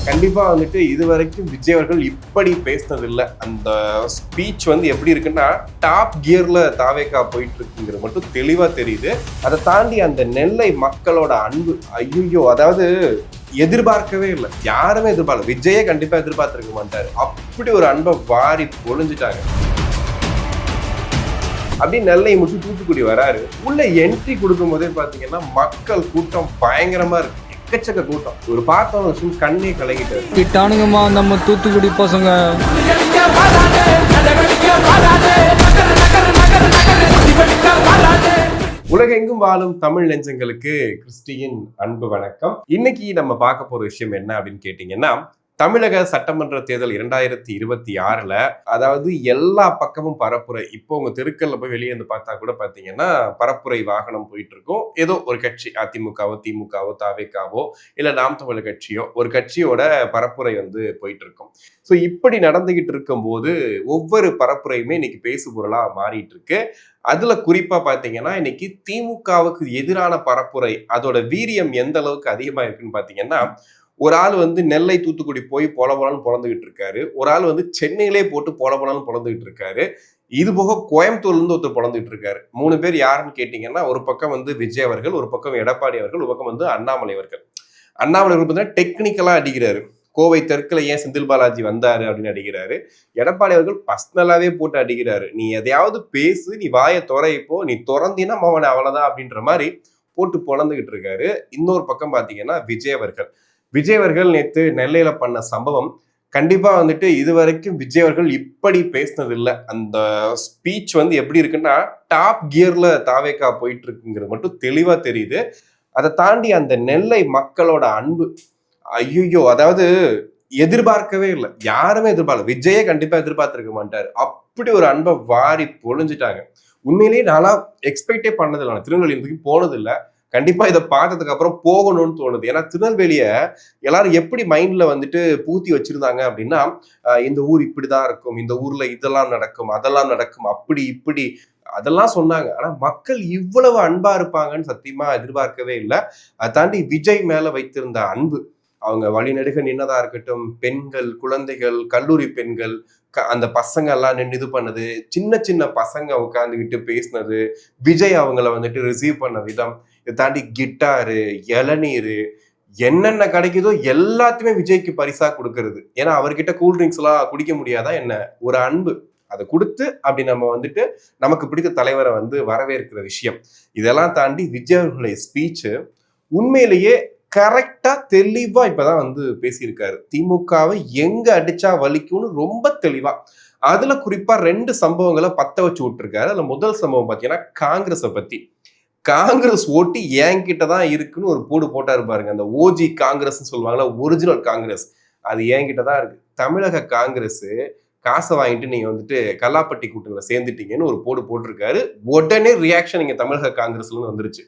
கண்டிப்பா வந்துட்டு இதுவரைக்கும் விஜய் அவர்கள் இப்படி பேசினது இல்லை. அந்த ஸ்பீச் வந்து எப்படி இருக்குன்னா டாப் கியர்ல தாவேக்கா போயிட்டு இருக்குங்கிறது மட்டும் தெளிவா தெரியுது. அதை தாண்டி அந்த நெல்லை மக்களோட அன்பு, ஐயோ, அதாவது எதிர்பார்க்கவே இல்லை. யாருமே எதிர்பார்க்கல. விஜயே கண்டிப்பா எதிர்பார்த்திருக்க மாட்டாரு. அப்படி ஒரு அன்பை வாரி பொழிஞ்சிட்டாங்க. அப்படி நெல்லை முடிச்சு தூத்துக்குடி வராரு. உள்ள என்ட்ரி கொடுக்கும் போதே பாத்தீங்கன்னா மக்கள் கூட்டம் பயங்கரமா இருக்கு. எக்கச்சக்க கூட்டம். ஒரு பார்த்தவங்க கண்ணே கலங்கிட்டாரு. கிட்டானுங்கம்மா நம்ம தூத்துக்குடி பசங்க. உலகெங்கும் வாழும் தமிழ் நெஞ்சங்களுக்கு கிறிஸ்டியின் அன்பு வணக்கம். இன்னைக்கு நம்ம பார்க்க போற விஷயம் என்ன அப்படின்னு கேட்டீங்கன்னா, தமிழக சட்டமன்ற தேர்தல் 2026ல அதாவது எல்லா பக்கமும் பரப்புரை. இப்போ உங்க தெருக்கல்ல போய் வெளியே வந்து பார்த்தா கூட பாத்தீங்கன்னா பரப்புரை வாகனம் போயிட்டு இருக்கும். ஏதோ ஒரு கட்சி, அதிமுகவோ, திமுகவோ, தாவேக்காவோ, இல்ல நாம் தமிழர் கட்சியோ, ஒரு கட்சியோட பரப்புரை வந்து போயிட்டு இருக்கும். ஸோ இப்படி நடந்துகிட்டு இருக்கும் போது ஒவ்வொரு பரப்புரையுமே இன்னைக்கு பேசு பொருளா மாறிட்டு இருக்கு. அதுல குறிப்பா பாத்தீங்கன்னா இன்னைக்கு திமுகவுக்கு எதிரான பரப்புரை, அதோட வீரியம் எந்த அளவுக்கு அதிகமா இருக்குன்னு பாத்தீங்கன்னா, ஒரு ஆள் வந்து நெல்லை தூத்துக்குடி போய் பொலபொலன்னு பொழந்துகிட்டு இருக்காரு. ஒரு ஆள் வந்து சென்னையிலே போட்டு பொலபொலன்னு பொழந்துகிட்டு இருக்காரு. இது போக கோயம்புத்தூர்ல இருந்து ஒருத்தர் பொழந்துகிட்டு இருக்காரு. 3 பேர் யாருன்னு கேட்டீங்கன்னா, ஒரு பக்கம் வந்து விஜய் அவர்கள், ஒரு பக்கம் எடப்பாடி அவர்கள், ஒரு பக்கம் வந்து அண்ணாமலை அவர்கள். அண்ணாமலை அவர்கள் பார்த்தீங்கன்னா டெக்னிக்கலா அடிக்கிறாரு. கோவை தெற்குல ஏன் செந்தில் பாலாஜி வந்தாரு அப்படின்னு அடிக்கிறாரு. எடப்பாடி அவர்கள் பர்சனலாவே போட்டு அடிக்கிறாரு. நீ எதையாவது பேசு, நீ வாயை துறைப்போ, நீ துறந்தினா அவனை அவ்வளவுதான் அப்படின்ற மாதிரி போட்டு பொழந்துகிட்டு இருக்காரு. இன்னொரு பக்கம் பாத்தீங்கன்னா விஜய் அவர்கள் நேற்று நெல்லையில பண்ண சம்பவம் கண்டிப்பா வந்துட்டு இதுவரைக்கும் விஜய் அவர்கள் இப்படி பேசினது இல்லை. அந்த ஸ்பீச் வந்து எப்படி இருக்குன்னா டாப் கியர்ல தாவேக்கா போயிட்டு இருக்குங்கிறது மட்டும் தெளிவா தெரியுது. அதை தாண்டி அந்த நெல்லை மக்களோட அன்பு, ஐயோ, அதாவது எதிர்பார்க்கவே இல்லை. யாருமே எதிர்பார்க்கல. விஜயே கண்டிப்பா எதிர்பார்த்திருக்க மாட்டாரு. அப்படி ஒரு அன்பை வாரி பொழிஞ்சிட்டாங்க. உண்மையிலேயே நானா எக்ஸ்பெக்டே பண்ணதில்லை. நான் திருநெல்வேலி போனது இல்லை. கண்டிப்பா இதை பார்த்ததுக்கு அப்புறம் போகணும்னு தோணுது. ஏன்னா திருநெல்வேலிய எல்லாரும் எப்படி மைண்ட்ல வந்துட்டு பூத்தி வச்சிருந்தாங்க அப்படின்னா, இந்த ஊர் இப்படிதான் இருக்கும், இந்த ஊர்ல இதெல்லாம் நடக்கும், அதெல்லாம் நடக்கும், அப்படி இப்படி அதெல்லாம் சொன்னாங்க. ஆனா மக்கள் இவ்வளவு அன்பா இருப்பாங்கன்னு சத்தியமா எதிர்பார்க்கவே இல்லை. அதை தாண்டி விஜய் மேல வைத்திருந்த அன்பு, அவங்க வழிநெடுக நின்னதா இருக்கட்டும், பெண்கள், குழந்தைகள், கல்லூரி பெண்கள், அந்த பசங்க எல்லாம் நின்று இது பண்ணது, சின்ன சின்ன பசங்க உட்காந்துக்கிட்டு பேசினது, விஜய் அவங்கள வந்துட்டு ரிசீவ் பண்ண விதம், இதை தாண்டி கிட்டாரு, இளநீர், என்னென்ன கிடைக்குதோ எல்லாத்தையுமே விஜய்க்கு பரிசா கொடுக்கறது. ஏன்னா அவர்கிட்ட கூல்ட்ரிங்க்ஸ் எல்லாம் குடிக்க முடியாதா என்ன, ஒரு அன்பு அதை கொடுத்து அப்படி நம்ம வந்துட்டு நமக்கு பிடித்த தலைவரை வந்து வரவேற்கிற விஷயம். இதெல்லாம் தாண்டி விஜய் அவர்களுடைய ஸ்பீச்சு உண்மையிலேயே கரெக்டா தெளிவா இப்பதான் வந்து பேசியிருக்காரு. திமுகவை எங்க அடிச்சா வலிக்கும்னு ரொம்ப தெளிவா. அதுல குறிப்பா 2 சம்பவங்களை பத்த வச்சு விட்டுருக்காரு. அதுல முதல் சம்பவம் பாத்தீங்கன்னா காங்கிரஸை பத்தி. காங்கிரஸ் ஓட்டு என்கிட்டதான் இருக்குன்னு ஒரு போடு போட்டாரு பாருங்க. அந்த ஓஜி காங்கிரஸ் சொல்லுவாங்கல்ல, ஒரிஜினல் காங்கிரஸ், அது என்கிட்டதான் இருக்கு. தமிழக காங்கிரஸ் காசை வாங்கிட்டு நீங்க வந்துட்டு கல்லாப்பட்டி கூட்டணியில சேர்ந்துட்டீங்கன்னு ஒரு போடு போட்டிருக்காரு. உடனே ரியாக்ஷன் இங்க தமிழக காங்கிரஸ்ல வந்துருச்சு.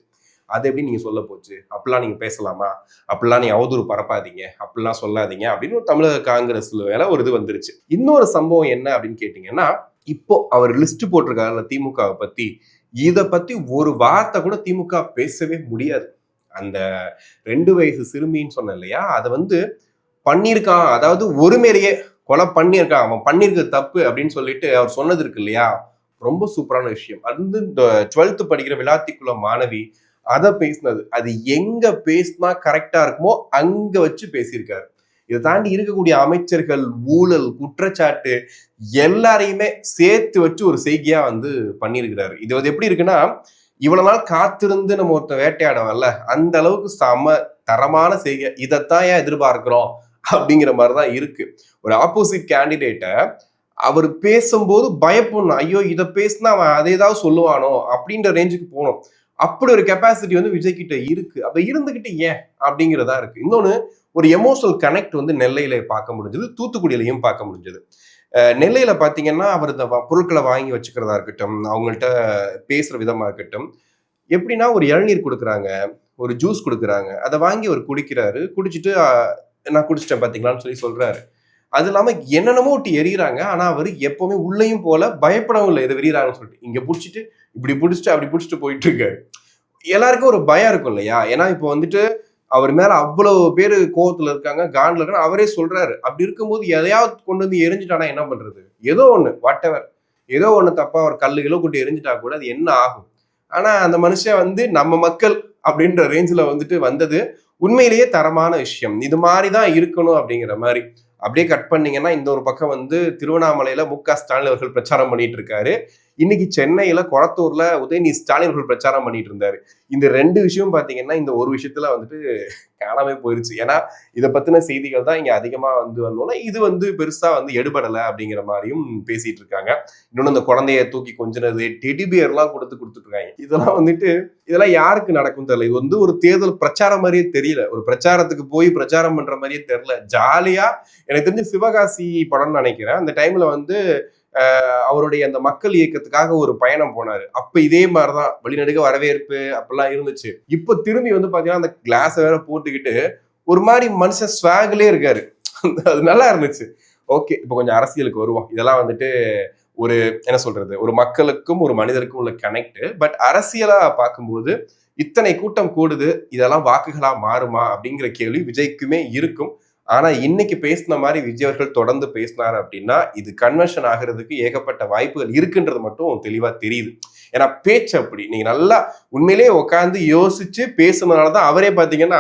அது எப்படி நீங்க சொல்ல போச்சு, அப்படிலாம் நீங்க பேசலாமா, அப்படிலாம் நீங்க அவதூறு பரப்பாதீங்க, அப்படிலாம் சொல்லாதீங்க அப்படின்னு ஒரு தமிழக காங்கிரஸ்ல வேலை ஒரு இது வந்துருச்சு. இன்னொரு சம்பவம் என்ன அப்படின்னு கேட்டீங்கன்னா, இப்போ அவர் லிஸ்ட் போட்டிருக்காருல திமுகவை பத்தி, இதை பத்தி ஒரு வார்த்தை கூட திமுக பேசவே முடியாது. அந்த 2 வயசு சிறுமின்னு சொன்ன இல்லையா, அதை வந்து பண்ணியிருக்கான், அதாவது ஒரு மேலேயே கொலை பண்ணியிருக்கான், அவன் பண்ணியிருக்க தப்பு அப்படின்னு சொல்லிட்டு அவர் சொன்னது இருக்கு இல்லையா, ரொம்ப சூப்பரான விஷயம். அது வந்து இந்த 12th படிக்கிற விளாத்திக்குள்ள மாணவி அதை பேசினது, அது எங்க பேசினா கரெக்டா இருக்குமோ அங்க வச்சு பேசியிருக்காரு. இதை தாண்டி இருக்கக்கூடிய அமைச்சர்கள், ஊழல், குற்றச்சாட்டு எல்லாரையுமே சேர்த்து வச்சு ஒரு செய்கையா வந்து பண்ணியிருக்கிறாரு. இது வந்து எப்படி இருக்குன்னா, இவ்வளவு நாள் காத்திருந்து நம்ம ஒருத்த வேட்டையாடவல்ல, அந்த அளவுக்கு சம தரமான செய்கை. இதைத்தான் ஏன் எதிர்பார்க்கிறோம் அப்படிங்கிற மாதிரிதான் இருக்கு. ஒரு ஆப்போசிட் கேண்டிடேட்ட அவர் பேசும்போது பயப்படணும், ஐயோ இதை பேசினா அவன் அதை ஏதாவது சொல்லுவானோ அப்படின்ற ரேஞ்சுக்கு போகணும். அப்படி ஒரு கெப்பாசிட்டி வந்து விஜய் கிட்ட இருக்கு. அப்ப இருந்துகிட்டு ஏன் அப்படிங்கிறதா இருக்கு. இன்னொன்னு, ஒரு எமோஷனல் கனெக்ட் வந்து நெல்லையில பார்க்க முடிஞ்சது, தூத்துக்குடியிலையும் பார்க்க முடிஞ்சது. நெல்லையில பாத்தீங்கன்னா அவர் இந்த பொருட்களை வாங்கி வச்சுக்கிறதா இருக்கட்டும், அவங்கள்ட்ட பேசுற விதமா இருக்கட்டும், எப்படின்னா ஒரு இளநீர் கொடுக்குறாங்க, ஒரு ஜூஸ் கொடுக்குறாங்க, அதை வாங்கி அவர் குடிக்கிறாரு. குடிச்சிட்டு நான் குடிச்சிட்டேன் பாத்தீங்களான்னு சொல்றாரு. அது இல்லாம என்னென்னமோ ஒட்டி எறிகிறாங்க. ஆனா அவர் எப்பவுமே உள்ளேயும் போல பயப்படவும் இல்லை, இதை எறிகிறாங்கன்னு சொல்லிட்டு. இங்க பிடிச்சிட்டு இப்படி பிடிச்சிட்டு அப்படி பிடிச்சிட்டு போயிட்டு இருக்காரு. எல்லாருக்கும் ஒரு பயம் இருக்கும் இல்லையா. ஏன்னா இப்போ வந்துட்டு அவர் மேல அவ்வளவு பேரு கோவத்துல இருக்காங்க, காண்ட்ல இருக்காங்க, அவரே சொல்றாரு. அப்படி இருக்கும்போது எதையாவது கொண்டு வந்து எரிஞ்சுட்டானா என்ன பண்றது? ஏதோ ஒண்ணு வாட் எவர், ஏதோ ஒண்ணு தப்பா ஒரு கல்லு கிலோ கொண்டு எரிஞ்சிட்டா கூட அது என்ன ஆகும்? ஆனா அந்த மனுஷன் வந்து நம்ம மக்கள் அப்படின்ற ரேஞ்சில் வந்துட்டு வந்தது உண்மையிலேயே தரமான விஷயம். இது மாதிரிதான் இருக்கணும் அப்படிங்கிற மாதிரி. அப்படியே கட் பண்ணீங்கன்னா இந்த ஒரு பக்கம் வந்து திருவண்ணாமலையில மு.க. ஸ்டாலின் அவர்கள் பிரச்சாரம் பண்ணிட்டு இருக்காரு. இன்னைக்கு சென்னையில கொளத்தூர்ல உதயநிதி ஸ்டாலின் அவர்கள் பிரச்சாரம் பண்ணிட்டு இருந்தாரு. இந்த 2 விஷயம் பாத்தீங்கன்னா இந்த ஒரு விஷயத்துல வந்துட்டு காணாமே போயிருச்சு. ஏன்னா இதை பத்தின செய்திகள் தான் இங்க அதிகமா வந்து வந்தோம்னா இது வந்து பெருசா வந்து எடுபடல அப்படிங்கிற மாதிரியும் பேசிட்டு இருக்காங்க. இன்னொன்னு இந்த குழந்தைய தூக்கி கொஞ்சினது, டெடிபியர் எல்லாம் கொடுத்துட்டு இருக்காங்க. இதெல்லாம் வந்துட்டு இதெல்லாம் யாருக்கு நடக்கும் தெரியல. இது வந்து ஒரு தேர்தல் பிரச்சாரம் மாதிரியே தெரியல. ஒரு பிரச்சாரத்துக்கு போய் பிரச்சாரம் பண்ற மாதிரியே தெரியல. ஜாலியா எனக்கு தெரிஞ்சு சிவகாசி படம்னு நினைக்கிறேன். அந்த டைம்ல வந்து அவருடைய அந்த மக்கள் இயக்கத்துக்காக ஒரு பயணம் போனாரு. அப்ப இதே மாதிரிதான் வழிநடுக வரவேற்பு அப்பெல்லாம் இருந்துச்சு. இப்ப திரும்பி வந்து பாத்தீங்கன்னா அந்த கிளாஸ் வேற போட்டுக்கிட்டு ஒரு மாதிரி மனுஷன் ஸ்வாக்லே இருக்காரு. அது நல்லா இருந்துச்சு. ஓகே, இப்ப கொஞ்சம் அரசியலுக்கு வருவோம். இதெல்லாம் வந்துட்டு ஒரு என்ன சொல்றது, ஒரு மக்களுக்கும் ஒரு மனிதருக்கும் உள்ள கனெக்ட். பட் அரசியலா பார்க்கும்போது இத்தனை கூட்டம் கூடுது, இதெல்லாம் வாக்குகளா மாறுமா அப்படிங்கிற கேள்வி விஜய்க்குமே இருக்கும். ஆனா இன்னைக்கு பேசின மாதிரி விஜய் அவர்கள் தொடர்ந்து பேசினாரு அப்படின்னா இது கன்வென்ஷன் ஆகிறதுக்கு ஏகப்பட்ட வாய்ப்புகள் இருக்குன்றது மட்டும் தெளிவா தெரியுது. ஏன்னா பேச்சு அப்படி நீங்க நல்லா உண்மையிலேயே உட்காந்து யோசிச்சு பேசுனதுனாலதான் அவரே பாத்தீங்கன்னா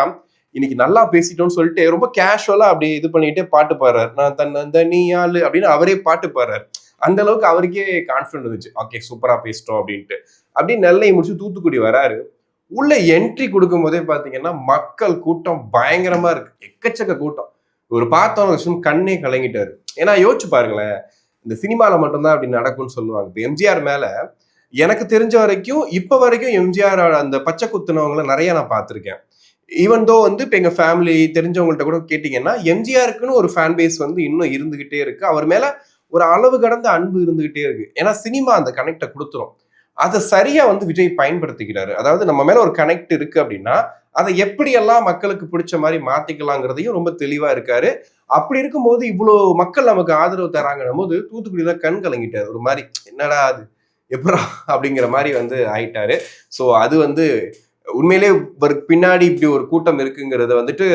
இன்னைக்கு நல்லா பேசிட்டோம்னு சொல்லிட்டு ரொம்ப கேஷுவலா அப்படி இது பண்ணிட்டு பாட்டு பாடுறாரு. நான் தன்னந்தனியாளு அப்படின்னு அவரே பாட்டு பாடுறாரு. அந்த அளவுக்கு அவருக்கே கான்பிடன்ட் இருந்துச்சு. ஓகே, சூப்பரா பேசிட்டோம் அப்படின்ட்டு. அப்படி நெல்லை முடிச்சு தூத்துக்குடி வராரு. உள்ள என்ட்ரி கொடுக்கும் போதே பாத்தீங்கன்னா மக்கள் கூட்டம் பயங்கரமா இருக்கு. எக்கச்சக்க கூட்டம். ஒரு பார்த்தோம் விஷயம் கண்ணே கலங்கிட்டாரு. ஏன்னா யோசிச்சு பாருங்களேன், இந்த சினிமால மட்டும்தான் அப்படி நடக்கும்னு சொல்லுவாங்க. இப்ப எம்ஜிஆர் மேல எனக்கு தெரிஞ்ச வரைக்கும் இப்ப வரைக்கும் எம்ஜிஆர் அந்த பச்சை குத்துனவங்களை நிறைய நான் பார்த்திருக்கேன். ஈவன் தோ வந்து இப்ப எங்க ஃபேமிலி தெரிஞ்சவங்கள்ட்ட கூட கேட்டீங்கன்னா எம்ஜிஆருக்குன்னு ஒரு ஃபேன் பேஸ் வந்து இன்னும் இருந்துகிட்டே இருக்கு. அவர் மேல ஒரு அளவு கடந்த அன்பு இருந்துகிட்டே இருக்கு. ஏன்னா சினிமா அந்த கனெக்டை கொடுத்துரும். அதை சரியா வந்து விஜய் பயன்படுத்திக்கிறாரு. அதாவது நம்ம மேல ஒரு கனெக்ட் இருக்கு அப்படின்னா அதை எப்படியெல்லாம் மக்களுக்கு பிடிச்ச மாதிரி மாத்திக்கலாங்கிறதையும் ரொம்ப தெளிவா இருக்காரு. அப்படி இருக்கும்போது இவ்வளவு மக்கள் நமக்கு ஆதரவு தராங்கன்னும் போது தூத்துக்குடியில கண் கலங்கிட்டாரு. ஒரு மாதிரி என்னடா அது எப்படா அப்படிங்கிற மாதிரி வந்து ஆயிட்டாரு. ஸோ அது வந்து உண்மையிலே பின்னாடி இப்படி ஒரு கூட்டம் இருக்குங்கிறத வந்துட்டு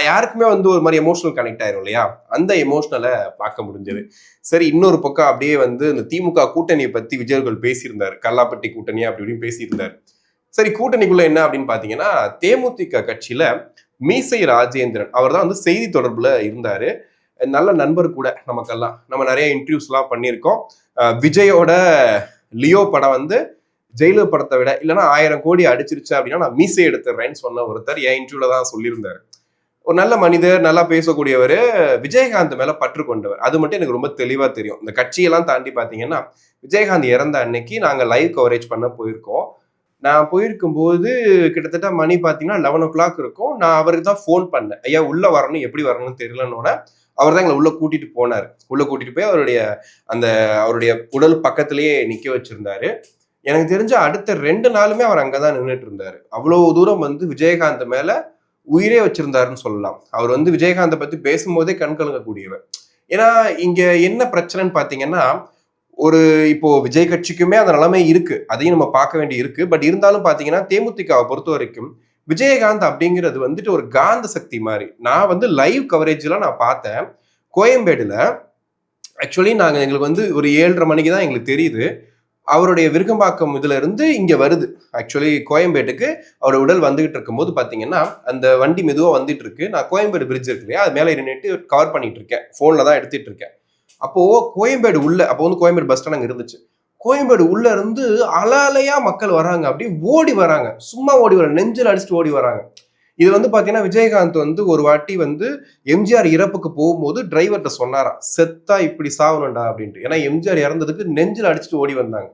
யாருக்குமே வந்து ஒரு மாதிரி எமோஷனல் கனெக்ட் ஆயிரும் இல்லையா? அந்த எமோஷனலை பார்க்க முடிஞ்சது. சரி, இன்னொரு பக்கம் அப்படியே வந்து இந்த திமுக கூட்டணியை பத்தி விஜயர்கள் பேசியிருந்தாரு. கல்லாப்பட்டி கூட்டணி அப்படி இப்படின்னு பேசியிருந்தாரு. சரி, கூட்டணிக்குள்ள என்ன அப்படின்னு பாத்தீங்கன்னா தேமுதிக கட்சியில மீசை ராஜேந்திரன் அவர் தான் வந்து செய்தி தொடர்புல இருந்தாரு. நல்ல நண்பர் கூட நமக்கெல்லாம். நம்ம நிறைய இன்டர்வியூஸ் எல்லாம் பண்ணியிருக்கோம். விஜயோட லியோ படம் வந்து ஜெயிலர் படத்தை விட இல்லைன்னா 1000 கோடி அடிச்சிருச்சு அப்படின்னா நான் மீசை எடுத்துறேன்னு சொன்ன ஒருத்தர் என் இன்டர்வியூல தான் சொல்லியிருந்தாரு. ஒரு நல்ல மனிதர், நல்லா பேசக்கூடியவர், விஜயகாந்த் மேல பற்று கொண்டவர். அது மட்டும் எனக்கு ரொம்ப தெளிவா தெரியும். இந்த கட்சியெல்லாம் தாண்டி பாத்தீங்கன்னா விஜயகாந்த் இறந்த அன்னைக்கு நாங்க லைவ் கவரேஜ் பண்ண போயிருக்கோம். நான் போயிருக்கும்போது கிட்டத்தட்ட மணி பாத்தீங்கன்னா 11 o'clock இருக்கும். நான் அவருக்கு தான் ஃபோன் பண்ணேன். ஐயா உள்ள வரணும், எப்படி வரணும்னு தெரியலன்னோட அவர் தான் எங்களை உள்ள கூட்டிட்டு போனாரு. உள்ள கூட்டிட்டு போய் அவருடைய உடல் பக்கத்திலேயே நிக்க வச்சிருந்தாரு. எனக்கு தெரிஞ்ச அடுத்த 2 நாளுமே அவர் அங்கதான் நின்றுட்டு இருந்தாரு. அவ்வளவு தூரம் வந்து விஜயகாந்த் மேல உயிரே வச்சிருந்தாருன்னு சொல்லலாம். அவர் வந்து விஜயகாந்தை பத்தி பேசும்போதே கண் கலங்கக்கூடியவர். ஏன்னா இங்க என்ன பிரச்சனைன்னு பாத்தீங்கன்னா ஒரு இப்போ விஜய் கட்சிக்குமே அந்த நிலைமை இருக்கு. அதையும் நம்ம பார்க்க வேண்டி இருக்கு. பட் இருந்தாலும் பாத்தீங்கன்னா தேமுதிகவை பொறுத்த வரைக்கும் விஜயகாந்த் அப்படிங்கிறது வந்துட்டு ஒரு காந்த சக்தி மாதிரி. நான் வந்து லைவ் கவரேஜ்ல நான் பார்த்தேன். கோயம்பேடுல ஆக்சுவலி எங்களுக்கு வந்து ஒரு 7:30 மணிக்கு தான் எங்களுக்கு தெரியுது. அவருடைய விருகம்பாக்கம் இதுல இருந்து இங்க வருது. ஆக்சுவலி கோயம்பேட்டுக்கு அவரோட உடல் வந்துகிட்டு இருக்கும் போது பாத்தீங்கன்னா அந்த வண்டி மெதுவா வந்துட்டு இருக்கு. நான் கோயம்பேடு பிரிட்ஜ் இருக்கு இல்லையா, அது மேல நின்னுட்டு கவர் பண்ணிட்டு இருக்கேன். போன்ல தான் எடுத்துட்டு இருக்கேன். அப்போ கோயம்பேடு உள்ள அப்போ வந்து கோயம்பேடு பஸ் ஸ்டாண்ட் அங்க இருந்துச்சு. கோயம்பேடு உள்ள இருந்து அலையா மக்கள் வராங்க. அப்படியே ஓடி வராங்க. சும்மா ஓடி வராங்க, நெஞ்சில் அடிச்சுட்டு ஓடி வராங்க. இது வந்து பாத்தீங்கன்னா விஜயகாந்த் வந்து ஒரு வாட்டி வந்து எம்ஜிஆர் இறப்புக்கு போகும்போது டிரைவர்கிட்ட சொன்னாராம், செத்தா இப்படி சாவணும்டா அப்படின்ட்டு. ஏன்னா எம்ஜிஆர் இறந்ததுக்கு நெஞ்சில் அடிச்சுட்டு ஓடி வந்தாங்க.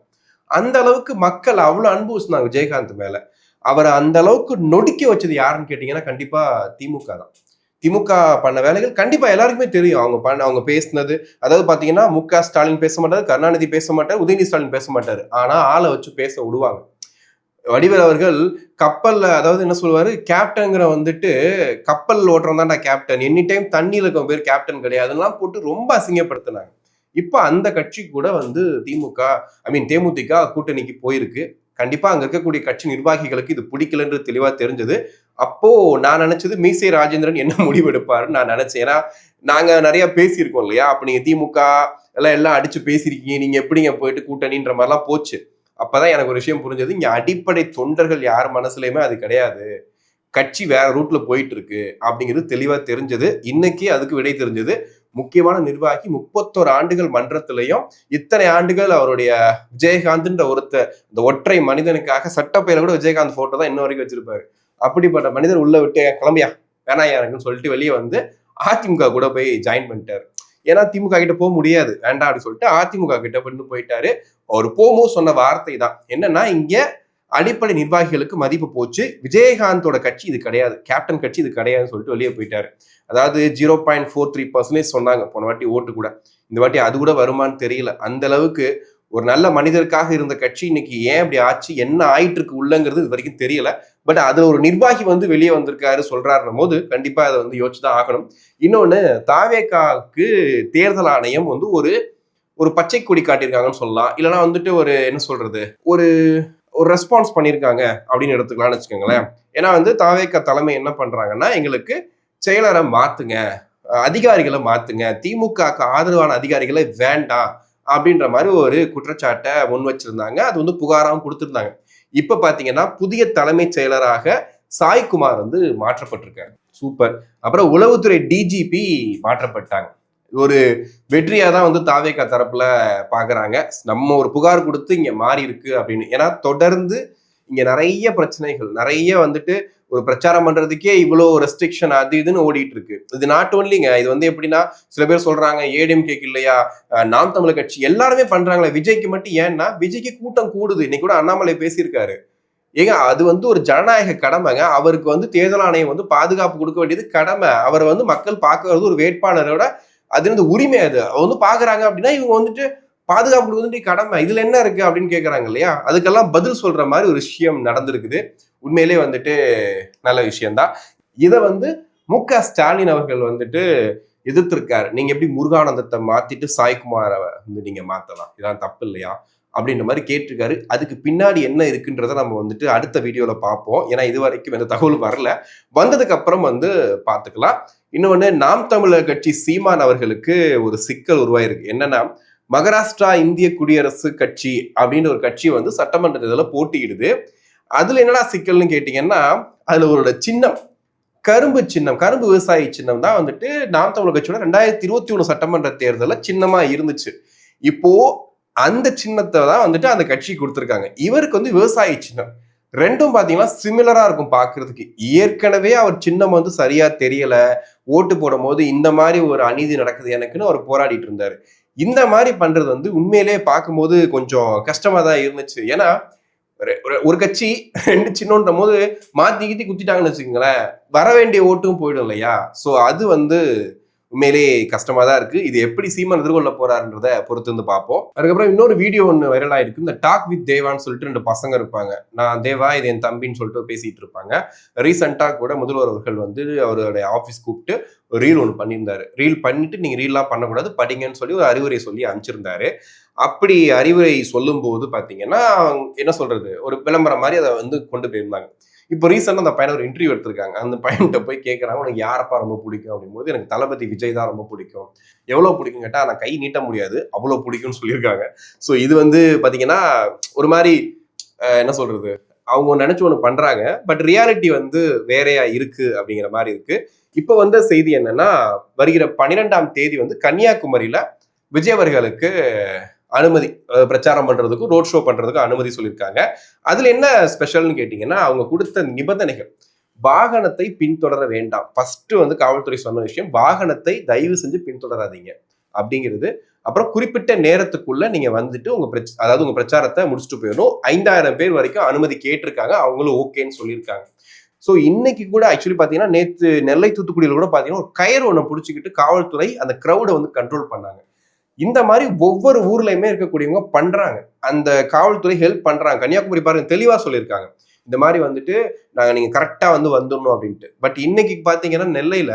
அந்த அளவுக்கு மக்கள் அவ்வளவு அன்பு வச்சிருந்தாங்க விஜயகாந்த் மேல. அவரை அந்த அளவுக்கு நொடிக்க வச்சது யாருன்னு கேட்டீங்கன்னா கண்டிப்பா திமுக தான். திமுக பண்ண வேலைகள் கண்டிப்பா எல்லாருக்குமே தெரியும். அவங்க பேசினது, அதாவது பாத்தீங்கன்னா மு.க. ஸ்டாலின் பேச மாட்டாரு, கருணாநிதி பேச மாட்டாரு, உதயநிதி ஸ்டாலின் பேச மாட்டாரு. ஆனா ஆளை வச்சு பேச விடுவாங்க. வடிவேல் அவர்கள் கப்பல்ல, அதாவது என்ன சொல்லுவாரு, கேப்டன்ங்கிற வந்துட்டு கப்பல் ஓட்டுறோம் தான்டா கேப்டன், எனி டைம் தண்ணியில இருக்க பேர் கேப்டன் கிடையாதுலாம் போட்டு ரொம்ப அசிங்கப்படுத்தினாங்க. இப்ப அந்த கட்சி கூட வந்து தேமுதிக கூட்டணிக்கு போயிருக்கு. கண்டிப்பா அங்க இருக்கக்கூடிய கட்சி நிர்வாகிகளுக்கு இது பிடிக்கலன்றது தெளிவா தெரிஞ்சது. அப்போ நான் நினைச்சது மீசை ராஜேந்திரன் என்ன முடிவெடுப்பாருன்னு நான் நினைச்சேன். ஏன்னா நாங்க நிறைய பேசியிருக்கோம் இல்லையா, அப்ப நீங்க திமுக எல்லாம் அடிச்சு பேசியிருக்கீங்க, நீங்க எப்படிங்க போயிட்டு கூட்டணின்ற மாதிரிலாம் போச்சு. அப்பதான் எனக்கு ஒரு விஷயம் புரிஞ்சது, இங்க அடிப்படை தொண்டர்கள் யார் மனசுலயுமே அது கிடையாது, கட்சி வேற ரூட்ல போயிட்டு இருக்கு அப்படிங்கிறது தெளிவா தெரிஞ்சது. இன்னைக்கு அதுக்கு விடை தெரிஞ்சது. முக்கியமான நிர்வாகி 31 ஆண்டுகள் மன்றத்திலையும் இத்தனை ஆண்டுகள் அவருடைய விஜயகாந்த்ன்ற இந்த ஒற்றை மனிதனுக்காக சட்டப்பையில கூட விஜயகாந்த் போட்டோ தான் இன்ன வரைக்கும் வச்சிருப்பாரு. அப்படிப்பட்ட மனிதர் உள்ள விட்டு கிளம்பியா வேணாயா எனக்குன்னு சொல்லிட்டு வெளியே வந்து அதிமுக கூட போய் ஜாயின் பண்ணிட்டாரு. ஏன்னா திமுக கிட்ட போக முடியாது வேண்டாம் அப்படின்னு சொல்லிட்டு அதிமுக கிட்ட போயிட்டாரு. அவர் போகும்போது சொன்ன வார்த்தை தான் என்னன்னா, இங்க அடிப்படை நிர்வாகிகளுக்கு மதிப்பு போச்சு, விஜயகாந்தோட கட்சி இது கிடையாது, கேப்டன் கட்சி இது கிடையாதுன்னு சொல்லிட்டு வெளியே போயிட்டாரு. அதாவது 0.43% சொன்னாங்க போன வாட்டி ஓட்டு கூட. இந்த வாட்டி அது கூட வருமானு தெரியல. அந்த அளவுக்கு ஒரு நல்ல மனிதருக்காக இருந்த கட்சி இன்னைக்கு ஏன் அப்படி ஆச்சு, என்ன ஆயிட்டு இருக்கு உள்ளங்கிறது இது வரைக்கும் தெரியல. பட் அதுல ஒரு நிர்வாகி வந்து வெளியே வந்திருக்காரு சொல்றாருன்னும் போது கண்டிப்பா அதை வந்து யோசிச்சுதான் ஆகணும். இன்னொன்னு, தாவேகாவுக்கு தேர்தல் ஆணையம் வந்து ஒரு பச்சை கொடி காட்டியிருக்காங்கன்னு சொல்லலாம். இல்லைன்னா வந்துட்டு ஒரு என்ன சொல்றது, ஒரு ரெஸ்பான்ஸ் பண்ணியிருக்காங்க அப்படின்னு எடுத்துக்கலாம்னு வச்சுக்கோங்களேன். ஏன்னா வந்து தாவேகா தலைமை என்ன பண்றாங்கன்னா, எங்களுக்கு செயலரை மாத்துங்க, அதிகாரிகளை மாத்துங்க, திமுகக்கு ஆதரவான அதிகாரிகளை வேண்டாம் அப்படின்ற மாதிரி ஒரு குற்றச்சாட்டை முன் வச்சிருந்தாங்க. அது வந்து புகாராகவும் கொடுத்திருந்தாங்க. இப்ப பாத்தீங்கன்னா புதிய தலைமை செயலராக சாய்குமார் வந்து மாற்றப்பட்டிருக்காரு. சூப்பர். அப்புறம் உளவுத்துறை டிஜிபி மாற்றப்பட்டாங்க. ஒரு வெற்றியா தான் வந்து தாவேகா தரப்புல பாக்குறாங்க. நம்ம ஒரு புகார் கொடுத்து இங்க மாறி இருக்கு அப்படின்னு. ஏன்னா தொடர்ந்து இங்க நிறைய பிரச்சனைகள், நிறைய வந்துட்டு ஒரு பிரச்சாரம் பண்றதுக்கே இவ்வளவு ரெஸ்ட்ரிக்ஷன் அது இதுன்னு ஓடிட்டு இருக்கு. இது நாட் ஓன்லிங்க, இது வந்து எப்படின்னா, சில பேர் சொல்றாங்க ஏடிஎம்கேக்கு இல்லையா, நாம் தமிழர் கட்சி எல்லாருமே பண்றாங்களே, விஜய்க்கு மட்டும் ஏன்னா விஜய்க்கு கூட்டம் கூடுது. இன்னைக்கு கூட அண்ணாமலை பேசியிருக்காரு. ஏங்க அது வந்து ஒரு ஜனநாயக கடமைங்க. அவருக்கு வந்து தேர்தல் ஆணையம் வந்து பாதுகாப்பு கொடுக்க வேண்டியது கடமை. அவரை வந்து மக்கள் பார்க்கறது ஒரு வேட்பாளரோட அது வந்து உரிமை. அது வந்து பாக்குறாங்க அப்படின்னா இவங்க வந்துட்டு பாதுகாப்பு கொடுக்க கடமை, இதுல என்ன இருக்கு அப்படின்னு கேட்கறாங்க இல்லையா. அதுக்கெல்லாம் பதில் சொல்ற மாதிரி ஒரு விஷயம் நடந்திருக்குது. உண்மையிலே வந்துட்டு நல்ல விஷயம்தான். இதை வந்து மு.க.ஸ்டாலின் அவர்கள் வந்துட்டு எதிர்த்திருக்காரு. நீங்க எப்படி முருகானந்தத்தை மாத்திட்டு சாய்குமாரை வந்து நீங்க மாத்தலாம், இதான் தப்பு இல்லையா அப்படின்ற மாதிரி கேட்டிருக்காரு. அதுக்கு பின்னாடி என்ன இருக்குன்றத நம்ம வந்துட்டு அடுத்த வீடியோல பார்ப்போம். ஏன்னா இது வரைக்கும் எந்த தகவல் வரல, வந்ததுக்கு அப்புறம் வந்து பார்த்துக்கலாம். இன்னொன்னு, நாம் தமிழர் கட்சி சீமான் அவர்களுக்கு ஒரு சிக்கல் உருவாயிருக்கு. என்னன்னா, மகாராஷ்டிரா இந்திய குடியரசு கட்சி அப்படின்னு ஒரு கட்சி வந்து சட்டமன்ற தேர்தலில் போட்டியிடுது. அதுல என்னடா சிக்கல்னு கேட்டீங்கன்னா, அதுல ஒரு சின்னம் கரும்பு சின்னம், கரும்பு விவசாயி சின்னம் தான் வந்துட்டு நாம் தமிழர் கட்சியோட 2021 சட்டமன்ற தேர்தலில் சின்னமா இருந்துச்சு. இப்போ அந்த சின்னத்தை தான் வந்துட்டு அந்த கட்சி கொடுத்துருக்காங்க. இவருக்கு வந்து விவசாயி சின்னம். ரெண்டும் பாத்தீங்கன்னா சிமிலரா இருக்கும் பாக்குறதுக்கு. ஏற்கனவே அவர் சின்னம் வந்து சரியா தெரியல, ஓட்டு போடும் போது இந்த மாதிரி ஒரு அநீதி நடக்குது எனக்குன்னு அவர் போராடிட்டு இருந்தாரு. இந்த மாதிரி பண்றது வந்து உண்மையிலே பார்க்கும்போது கொஞ்சம் கஷ்டமா தான் இருந்துச்சு. ஏன்னா ஒரு கட்சி 2 சின்னன்ற போது மாத்தி கீத்தி குத்திட்டாங்கன்னு வச்சுக்கோங்களேன், வர வேண்டிய ஓட்டும் போயிடும் இல்லையா. சோ அது வந்து உண்மையிலே கஷ்டமா தான் இருக்கு. இது எப்படி சீமான் எதிர்கொள்ள போறாருன்றத பொறுத்து வந்து பார்ப்போம். அதுக்கப்புறம் இன்னொரு வீடியோ ஒன்று வைரல் ஆயிருக்கு. இந்த டாக் வித் தேவான்னு சொல்லிட்டு 2 பசங்க இருப்பாங்க. நான் தேவா, இது என் தம்பின்னு சொல்லிட்டு பேசிட்டு இருப்பாங்க. ரீசெண்டா கூட முதல்வர் அவர்கள் வந்து அவருடைய ஆஃபீஸ் கூப்பிட்டு ஒரு ரீல் ஒன்று பண்ணியிருந்தாரு. ரீல் பண்ணிட்டு நீங்க ரீல்லாம் பண்ணக்கூடாது, படிங்கன்னு சொல்லி ஒரு அறிவுரை சொல்லி அனுப்பிச்சிருந்தாரு. அப்படி அறிவுரை சொல்லும் போது பாத்தீங்கன்னா என்ன சொல்றது, ஒரு விளம்பரம் மாதிரி அதை வந்து கொண்டு போயிருந்தாங்க. இப்போ ரீசெண்டாக அந்த பையனை ஒரு இன்டர்வியூ எடுத்திருக்காங்க. அந்த பையன்கிட்ட போய் கேட்குறாங்க, உனக்கு யாரப்பா ரொம்ப பிடிக்கும் அப்படிங்கும்போது, எனக்கு தளபதி விஜய் தான் ரொம்ப பிடிக்கும். எவ்வளோ பிடிக்கும் கேட்டால், நான் கை நீட்ட முடியாது, அவ்வளோ பிடிக்கும்னு சொல்லியிருக்காங்க. ஸோ இது வந்து பார்த்தீங்கன்னா ஒரு மாதிரி என்ன சொல்றது, அவங்க நினைச்சு ஒன்று பண்றாங்க, பட் ரியாலிட்டி வந்து வேறையா இருக்கு அப்படிங்கிற மாதிரி இருக்கு. இப்போ வந்த செய்தி என்னன்னா, வருகிற 12ஆம் தேதி வந்து கன்னியாகுமரியில விஜய் அவர்களுக்கு அனுமதி, பிரச்சாரம் பண்றதுக்கும் ரோட் ஷோ பண்றதுக்கும் அனுமதி சொல்லியிருக்காங்க. அதுல என்ன ஸ்பெஷல்னு கேட்டீங்கன்னா, அவங்க கொடுத்த நிபந்தனைகள், வாகனத்தை பின்தொடர வேண்டாம். ஃபர்ஸ்ட் வந்து காவல்துறை சொன்ன விஷயம், வாகனத்தை தயவு செஞ்சு பின்தொடராதீங்க அப்படிங்கிறது. அப்புறம் குறிப்பிட்ட நேரத்துக்குள்ள நீங்க வந்துட்டு அதாவது உங்க பிரச்சாரத்தை முடிச்சுட்டு போயிடணும். 5000 பேர் வரைக்கும் அனுமதி கேட்டிருக்காங்க, அவங்களும் ஓகேன்னு சொல்லியிருக்காங்க. ஸோ இன்னைக்கு கூட ஆக்சுவலி பாத்தீங்கன்னா, நேற்று நெல்லை தூத்துக்குடியில் கூட பாத்தீங்கன்னா ஒரு கயிறு ஒன்று பிடிச்சிக்கிட்டு காவல்துறை அந்த கிரௌடை வந்து கண்ட்ரோல் பண்ணாங்க. இந்த மாதிரி ஒவ்வொரு ஊர்லயுமே இருக்கக்கூடியவங்க பண்றாங்க, அந்த காவல்துறை ஹெல்ப் பண்றாங்க. கன்னியாகுமரி பாருங்க தெளிவா சொல்லியிருக்காங்க, இந்த மாதிரி வந்துட்டு நீங்க கரெக்டா வந்து வந்துடணும் அப்படின்ட்டு. பட் இன்னைக்கு பாத்தீங்கன்னா நெல்லையில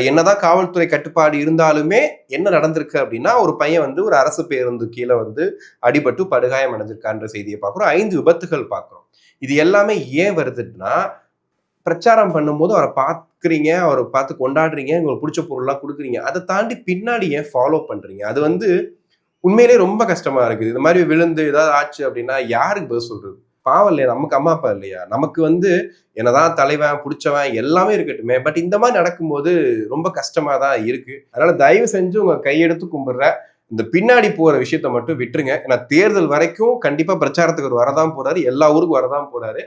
என்னதான் காவல்துறை கட்டுப்பாடு இருந்தாலுமே என்ன நடந்திருக்கு அப்படின்னா, ஒரு பையன் வந்து ஒரு அரசு பேருந்து கீழே வந்து அடிபட்டு படுகாயம் அடைஞ்சிருக்கான்ற செய்தியை பார்க்குறோம். 5 விபத்துகள் பார்க்குறோம். இது எல்லாமே ஏன் வருதுன்னா, பிரச்சாரம் பண்ணும்போது அவரை பார்க்குறீங்க, அவரை பார்த்து கொண்டாடுறீங்க, உங்களுக்கு பிடிச்ச பொருள்லாம் கொடுக்குறீங்க. அதை தாண்டி பின்னாடி ஏன் ஃபாலோ பண்றீங்க? அது வந்து உண்மையிலேயே ரொம்ப கஷ்டமா இருக்குது. இந்த மாதிரி விழுந்து ஏதாவது ஆச்சு அப்படின்னா யாருக்கு பதில் சொல்றது? பாவம் இல்லையா? நமக்கு அம்மா அப்பா இல்லையா? நமக்கு வந்து என்னதான் தலைவன் பிடிச்சவன் எல்லாமே இருக்கட்டுமே, பட் இந்த மாதிரி நடக்கும்போது ரொம்ப கஷ்டமா தான் இருக்கு. அதனால தயவு செஞ்சு உங்க கையெடுத்து கும்பிடுற இந்த பின்னாடி போற விஷயத்த மட்டும் விட்டுருங்க. ஏன்னா தேர்தல் வரைக்கும் கண்டிப்பா பிரச்சாரத்துக்கு அவர் வரதான் போறாரு, எல்லா ஊருக்கும் வரதான் போறாரு.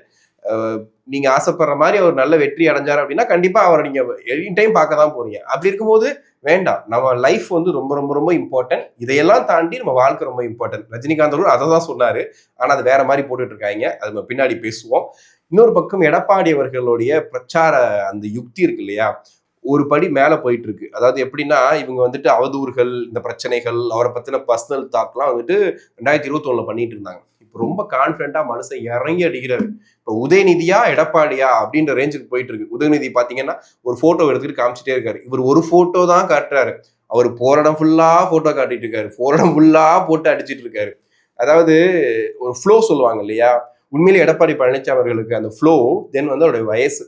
நீங்க ஆசைப்படுற மாதிரி அவர் நல்ல வெற்றி அடைஞ்சாரு அப்படின்னா கண்டிப்பா அவரை நீங்க எனி டைம் பார்க்க தான் போறீங்க. அப்படி இருக்கும்போது வேண்டாம். நம்ம லைஃப் வந்து ரொம்ப ரொம்ப ரொம்ப இம்பார்ட்டன்ட். இதையெல்லாம் தாண்டி நம்ம வாழ்க்கை ரொம்ப இம்பார்ட்டன்ட். ரஜினிகாந்த் அவர்கள் அதை தான் சொன்னாரு. ஆனா அது வேற மாதிரி போட்டுட்டு இருக்காங்க. அது நம்ம பின்னாடி பேசுவோம். இன்னொரு பக்கம் எடப்பாடி அவர்களுடைய பிரச்சார அந்த யுக்தி இருக்கு இல்லையா, ஒரு படி மேல போயிட்டு இருக்கு. அதாவது எப்படின்னா இவங்க வந்துட்டு அவதூறுகள், இந்த பிரச்சனைகள், அவரை பத்தின பர்சனல் தாக்லாம் வந்துட்டு 2021 பண்ணிட்டு இருந்தாங்க. இப்போ ரொம்ப கான்பிடண்டா மனுஷன் இறங்கி அடிக்கிறாரு. இப்போ உதயநிதியா எடப்பாடியா அப்படின்ற ரேஞ்சுக்கு போயிட்டு இருக்கு. உதயநிதி பாத்தீங்கன்னா ஒரு போட்டோ எடுத்துட்டு காமிச்சிட்டே இருக்காரு. இவர் ஒரு போட்டோ தான் காட்டுறாரு. அவர் போற இடம் ஃபுல்லா போட்டோ காட்டிட்டு இருக்காரு. போற இடம் ஃபுல்லா போட்டு அடிச்சிட்டு இருக்காரு. அதாவது ஒரு ஃப்ளோ சொல்லுவாங்க இல்லையா, உண்மையிலே எடப்பாடி பழனிசாமி அவர்களுக்கு அந்த ஃப்ளோ தென் வந்து அவருடைய வயசு.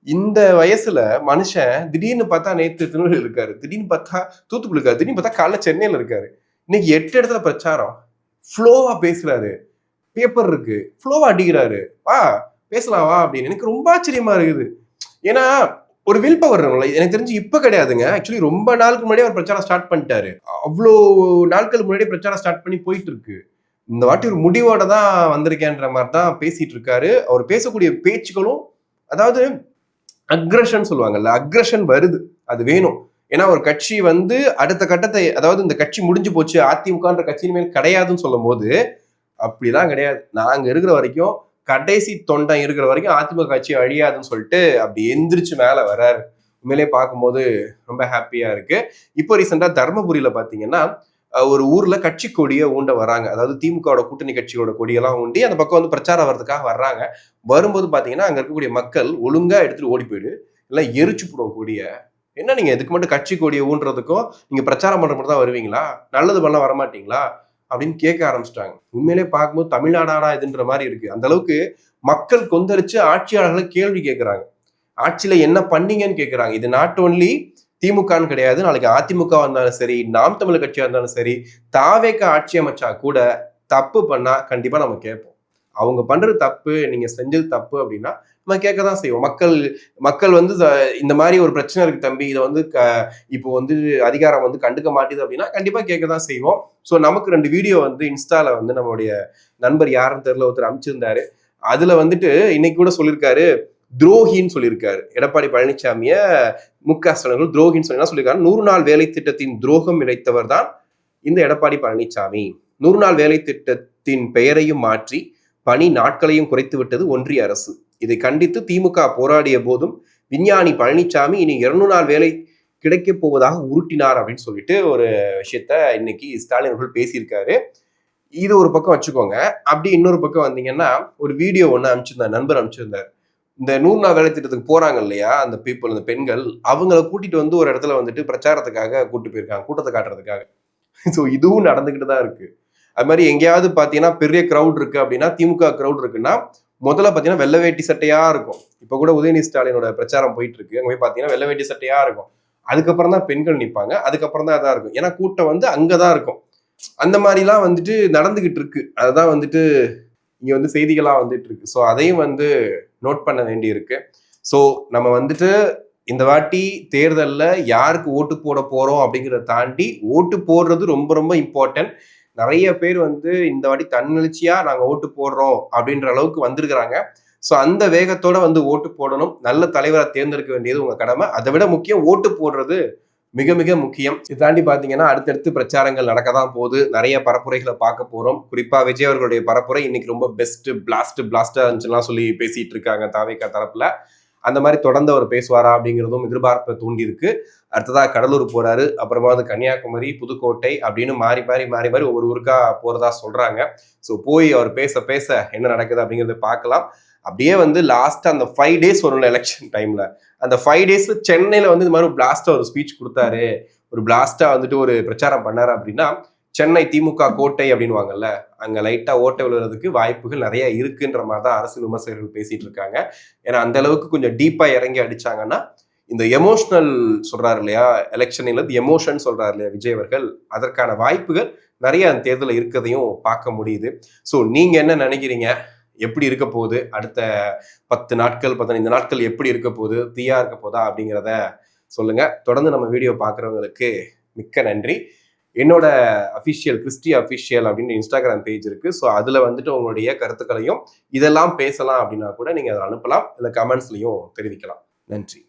இந்த வயசுல மனுஷன் திடீர்னு பார்த்தா நேத்து திருநெல்வேலியில் இருக்காரு, திடீர்னு பார்த்தா தூத்துக்குடி இருக்காரு, திடீர்னு பார்த்தா காலைல சென்னையில இருக்காரு. இன்னைக்கு 8 இடத்துல பிரச்சாரம். ஃப்ளோவா பேசுறாரு, பேப்பர் இருக்கு, ஃப்ளோவா அடிக்கிறாரு. வா பேசலாம் வா அப்படின்னு. எனக்கு ரொம்ப ஆச்சரியமா இருக்குது. ஏன்னா ஒரு வில் பவர் எனக்கு தெரிஞ்சு இப்ப கிடையாதுங்க. ஆக்சுவலி ரொம்ப நாளுக்கு முன்னாடியே அவர் பிரச்சாரம் ஸ்டார்ட் பண்ணிட்டாரு. அவ்வளோ நாட்கள் முன்னாடியே பிரச்சாரம் ஸ்டார்ட் பண்ணி போயிட்டு இருக்கு. இந்த வாட்டி ஒரு முடிவோட தான் வந்திருக்கேன்ற மாதிரி தான் பேசிட்டு இருக்காரு. அவர் பேசக்கூடிய பேச்சுகளும் அதாவது அக்ரஷன் சொல்லுவாங்கல்ல, அக்ரஷன் வருது. அது வேணும். ஏன்னா ஒரு கட்சி வந்து அடுத்த கட்டத்தை, அதாவது இந்த கட்சி முடிஞ்சு போச்சு, அதிமுகன்ற கட்சியின் மேல் கிடையாதுன்னு சொல்லும் போது அப்படிதான் கிடையாது. நாங்க இருக்கிற வரைக்கும், கடைசி தொண்டன் இருக்கிற வரைக்கும் அதிமுக கட்சி அழியாதுன்னு சொல்லிட்டு அப்படி எந்திரிச்சு மேல வர்றாரு. உண்மையிலேயே பார்க்கும்போது ரொம்ப ஹாப்பியா இருக்கு. இப்போ ரீசெண்டா தர்மபுரியில பாத்தீங்கன்னா ஒரு ஊர்ல கட்சி கொடியை ஊண்ட வராங்க. அதாவது திமுகவோட கூட்டணி கட்சியோட கொடியெல்லாம் ஊண்டி அந்த பக்கம் வந்து பிரச்சாரம் வர்றதுக்காக வர்றாங்க. வரும்போது பாத்தீங்கன்னா அங்க இருக்கக்கூடிய மக்கள் ஒழுங்கா எடுத்துட்டு ஓடி போயிடு, இல்லை எரிச்சு போடும் கொடிய. என்ன நீங்க இதுக்கு மட்டும் கட்சி கொடியை ஊன்றதுக்கும் நீங்க பிரச்சாரம் பண்ற மட்டும் தான் வருவீங்களா? நல்லது பண்ண வரமாட்டீங்களா அப்படின்னு கேட்க ஆரம்பிச்சிட்டாங்க. உண்மையிலே பார்க்கும்போது தமிழ்நாடாடா இதுன்ற மாதிரி இருக்கு. அந்த அளவுக்கு மக்கள் கொந்தளிச்சு ஆட்சியாளர்களை கேள்வி கேட்கிறாங்க. ஆட்சியில என்ன பண்ணீங்கன்னு கேட்கிறாங்க. இது நாட் ஒன்லி திமுகன்னு கிடையாது, நாளைக்கு அதிமுக இருந்தாலும் சரி, நாம் தமிழர் கட்சியா இருந்தாலும் சரி, தாவேக ஆட்சி அமைச்சா கூட தப்பு பண்ணா கண்டிப்பா நம்ம கேட்போம். அவங்க பண்றது தப்பு, நீங்க செஞ்சது தப்பு அப்படின்னா நம்ம கேட்க தான் செய்வோம். மக்கள் வந்து இந்த மாதிரி ஒரு பிரச்சனை இருக்கு தம்பி, இதை வந்து இப்போ வந்து அதிகாரம் வந்து கண்டுக்க மாட்டேது அப்படின்னா கண்டிப்பா கேட்க தான் செய்வோம். ஸோ நமக்கு 2 வீடியோ வந்து இன்ஸ்டால வந்து நம்மளுடைய நண்பர் யாருன்னு தெரியல ஒருத்தர் அமைச்சிருந்தாரு. அதுல வந்துட்டு இன்னைக்கு கூட சொல்லியிருக்காரு, துரோகின்னு சொல்லியிருக்காரு. எடப்பாடி பழனிசாமிய முக ஸ்டாலின் துரோகின்னு சொல்லி என்ன சொல்லியிருக்காரு, 100 நாள் வேலை திட்டத்தின் துரோகம் இழைத்தவர் தான் இந்த எடப்பாடி பழனிசாமி. 100 நாள் வேலை திட்டத்தின் பெயரையும் மாற்றி பணி நாட்களையும் குறைத்து விட்டது ஒன்றிய அரசு. இதை கண்டித்து திமுக போராடிய போதும் விஞ்ஞானி பழனிசாமி இனி 200 நாள் வேலை கிடைக்க போவதாக உருட்டினார் அப்படின்னு சொல்லிட்டு ஒரு விஷயத்த இன்னைக்கு ஸ்டாலின் அவர்கள் பேசியிருக்காரு. இது ஒரு பக்கம் வச்சுக்கோங்க. அப்படி இன்னொரு பக்கம் வந்தீங்கன்னா ஒரு வீடியோ ஒன்று அமைச்சிருந்தார், நண்பர் அமைச்சிருந்தார். இந்த 100 நாள் வேலை திட்டத்துக்கு போறாங்க இல்லையா அந்த பீப்புள், அந்த பெண்கள், அவங்கள கூட்டிட்டு வந்து ஒரு இடத்துல வந்துட்டு பிரச்சாரத்துக்காக கூட்டு போயிருக்காங்க, கூட்டத்தை காட்டுறதுக்காக. ஸோ இதுவும் நடந்துகிட்டு தான் இருக்கு. அது மாதிரி எங்கேயாவது பாத்தீங்கன்னா பெரிய கிரௌட் இருக்கு அப்படின்னா, திமுக கிரௌட் இருக்குன்னா முதல்ல பாத்தீங்கன்னா வெள்ளை வேட்டி சட்டையா இருக்கும். இப்ப கூட உதயநிதி ஸ்டாலினோட பிரச்சாரம் போயிட்டு இருக்கு, அங்க போய் பாத்தீங்கன்னா வெள்ளை வேட்டி சட்டையா இருக்கும். அதுக்கப்புறம் தான் பெண்கள் நிற்பாங்க, அதுக்கப்புறம் தான் அதான் இருக்கும். ஏன்னா கூட்டம் வந்து அங்கதான் இருக்கும். அந்த மாதிரிலாம் வந்துட்டு நடந்துகிட்டு இருக்கு. அதுதான் வந்துட்டு இங்க வந்து செய்திகளா வந்துட்டு இருக்கு. ஸோ அதையும் வந்து நோட் பண்ண வேண்டி இருக்கு. ஸோ நம்ம வந்துட்டு இந்த வாட்டி தேர்தல்ல யாருக்கு ஓட்டு போட போறோம் அப்படிங்கிறத தாண்டி ஓட்டு போடுறது ரொம்ப ரொம்ப இம்பார்ட்டன்ட். நிறைய பேர் வந்து இந்த வாட்டி தன்னெழுச்சியா நாங்க ஓட்டு போடுறோம் அப்படின்ற அளவுக்கு வந்திருக்கிறாங்க. ஸோ அந்த வேகத்தோட வந்து ஓட்டு போடணும். நல்ல தலைவரை தேர்ந்தெடுக்க வேண்டியது உங்க கடமை. அதை விட முக்கியம் ஓட்டு போடுறது மிக மிக முக்கியம். இதை தாண்டி பாத்தீங்கன்னா அடுத்தடுத்து பிரச்சாரங்கள் நடக்க தான் போகுது. நிறைய பரப்புரைகளை பார்க்க போறோம். குறிப்பா விஜய் அவர்களுடைய பரப்புரை இன்னைக்கு ரொம்ப பெஸ்ட் பிளாஸ்டா இருந்துச்சுலாம் சொல்லி பேசிட்டு இருக்காங்க தாவேகா தரப்புல. அந்த மாதிரி தொடர்ந்து அவர் பேசுவாரா அப்படிங்கிறதும் எதிர்பார்ப்பை தூண்டி இருக்கு. அடுத்ததா கடலூர் போறாரு, அப்புறமா வந்து கன்னியாகுமரி, புதுக்கோட்டை அப்படின்னு மாறி மாறி ஒவ்வொரு ஊருக்கா போறதா சொல்றாங்க. ஸோ போய் அவர் பேச என்ன நடக்குது அப்படிங்கிறத பார்க்கலாம். அப்படியே வந்து லாஸ்ட் அந்த 5 days வரும்ல எலெக்ஷன் டைம்ல, அந்த 5 days சென்னையில வந்து இந்த மாதிரி பிளாஸ்டா ஒரு ஸ்பீச் கொடுத்தாரு, ஒரு பிளாஸ்டா வந்துட்டு ஒரு பிரச்சாரம் பண்ணாரு அப்படின்னா சென்னை திமுக கோட்டை அப்படின்வாங்கல்ல, அங்க லைட்டா ஓட்டை விழுறதுக்கு வாய்ப்புகள் நிறைய இருக்குன்ற மாதிரி தான் அரசியல் விமர்சகர்கள் பேசிட்டு இருக்காங்க. ஏன்னா அந்த அளவுக்கு கொஞ்சம் டீப்பா இறங்கி அடிச்சாங்கன்னா இந்த எமோஷனல் சொல்றாரு இல்லையா, எலெக்ஷன்ல எமோஷன் சொல்றாரு இல்லையா விஜய் அவர்கள், அதற்கான வாய்ப்புகள் நிறைய அந்த தேர்தலில் இருக்கிறதையும் பார்க்க முடியுது. ஸோ நீங்க என்ன நினைக்கிறீங்க? எப்படி இருக்க போகுது அடுத்த 10 நாட்கள் 15 நாட்கள் எப்படி இருக்க போகுது, தீயா இருக்க போதா அப்படிங்கிறத சொல்லுங்க. தொடர்ந்து நம்ம வீடியோ பார்க்குறவங்களுக்கு மிக்க நன்றி. என்னோட அஃபிஷியல் கிறிஸ்டி அஃபிஷியல் அப்படின்னு இன்ஸ்டாகிராம் பேஜ் இருக்கு. ஸோ அதில் வந்துட்டு உங்களுடைய கருத்துக்களையும் இதெல்லாம் பேசலாம் அப்படின்னா கூட நீங்கள் அதை அனுப்பலாம், இல்லை கமெண்ட்ஸ்லையும் தெரிவிக்கலாம். நன்றி.